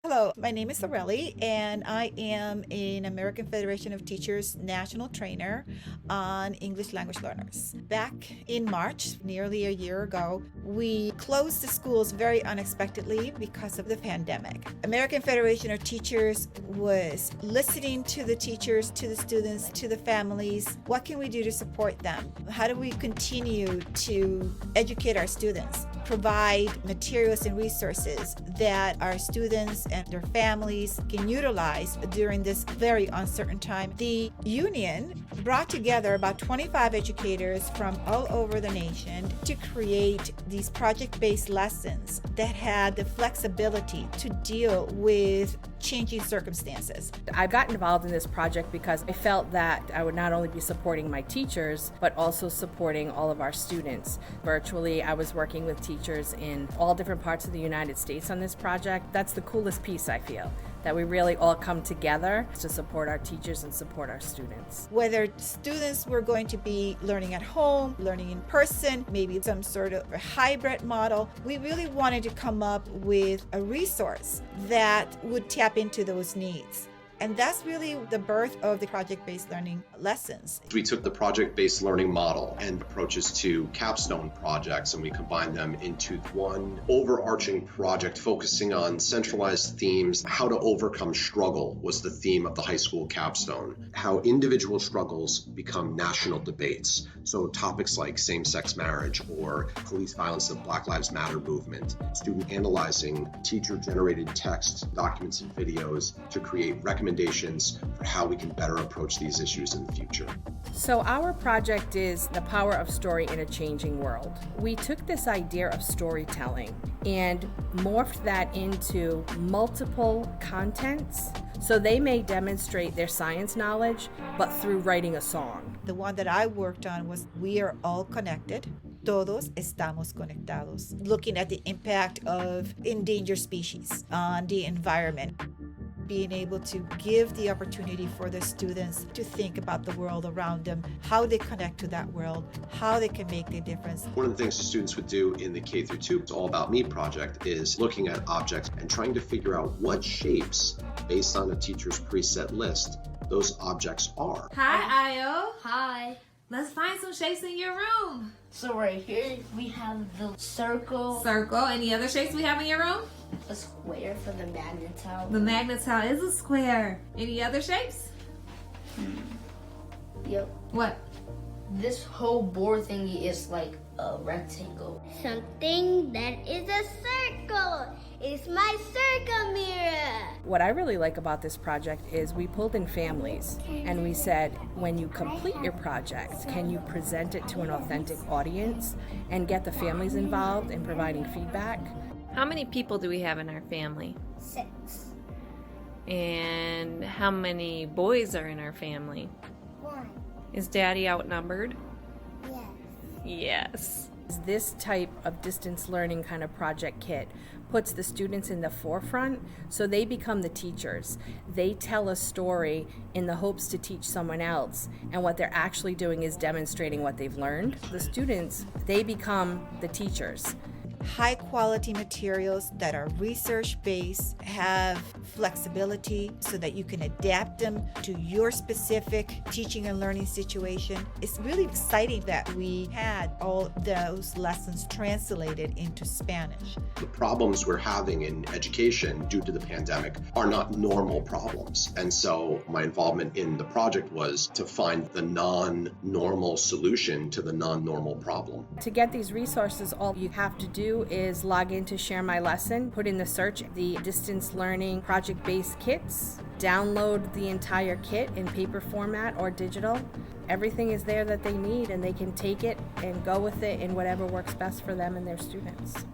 Hello, my name is Sorelli, and I am an American Federation of Teachers national trainer on English language learners. Back in March, nearly a year ago, we closed the schools very unexpectedly because of the pandemic. American Federation of Teachers was listening to the teachers, to the students, to the families. What can we do to support them? How do we continue to educate our students? Provide materials and resources that our students and their families can utilize during this very uncertain time. The union brought together about 25 educators from all over the nation to create these project-based lessons that had the flexibility to deal with changing circumstances. I got involved in this project because I felt that I would not only be supporting my teachers, but also supporting all of our students. Virtually, I was working with teachers in all different parts of the United States on this project. That's the coolest piece, I feel, that we really all come together to support our teachers and support our students. Whether students were going to be learning at home, learning in person, maybe some sort of a hybrid model, we really wanted to come up with a resource that would tap into those needs. And that's really the birth of the project-based learning lessons. We took the project-based learning model and approaches to capstone projects, and we combined them into one overarching project focusing on centralized themes. How to overcome struggle was the theme of the high school capstone. How individual struggles become national debates. So topics like same-sex marriage or police violence and Black Lives Matter movement. Student analyzing teacher-generated text, documents, and videos to create recommendations for how we can better approach these issues in the future. So our project is the power of story in a changing world. We took this idea of storytelling and morphed that into multiple contents. So they may demonstrate their science knowledge, but through writing a song. The one that I worked on was We Are All Connected. Todos estamos conectados. Looking at the impact of endangered species on the environment. Being able to give the opportunity for the students to think about the world around them, how they connect to that world, how they can make the difference. One of the things the students would do in the K through 2 It's All About Me project is looking at objects and trying to figure out what shapes, based on a teacher's preset list, those objects are. Hi, Io. Hi. Let's find some shapes in your room. So right here we have the circle, Circle. Any other shapes we have in your room? a square for the magnet tile. The magnet tile is a square. Any other shapes? Yep. What? This whole board thingy is like a rectangle. Something that is a circle. It's my circle mirror. What I really like about this project is we pulled in families and we said, when you complete your project, can you present it to an authentic audience and get the families involved in providing feedback? How many people do we have in our family? 6. And how many boys are in our family? 1. Is Daddy outnumbered? Yes. Yes. This type of distance learning kind of project kit puts the students in the forefront so they become the teachers. They tell a story in the hopes to teach someone else, and what they're actually doing is demonstrating what they've learned. The students, they become the teachers. High quality materials that are research based, have flexibility so that you can adapt them to your specific teaching and learning situation. It's really exciting that we had all those lessons translated into Spanish. The problems we're having in education due to the pandemic are not normal problems. And so my involvement in the project was to find the non-normal solution to the non-normal problem. To get these resources, all you have to do is log in to Share My Lesson, put in the search the distance learning project-based kits, download the entire kit in paper format or digital. Everything is there that they need, and they can take it and go with it in whatever works best for them and their students.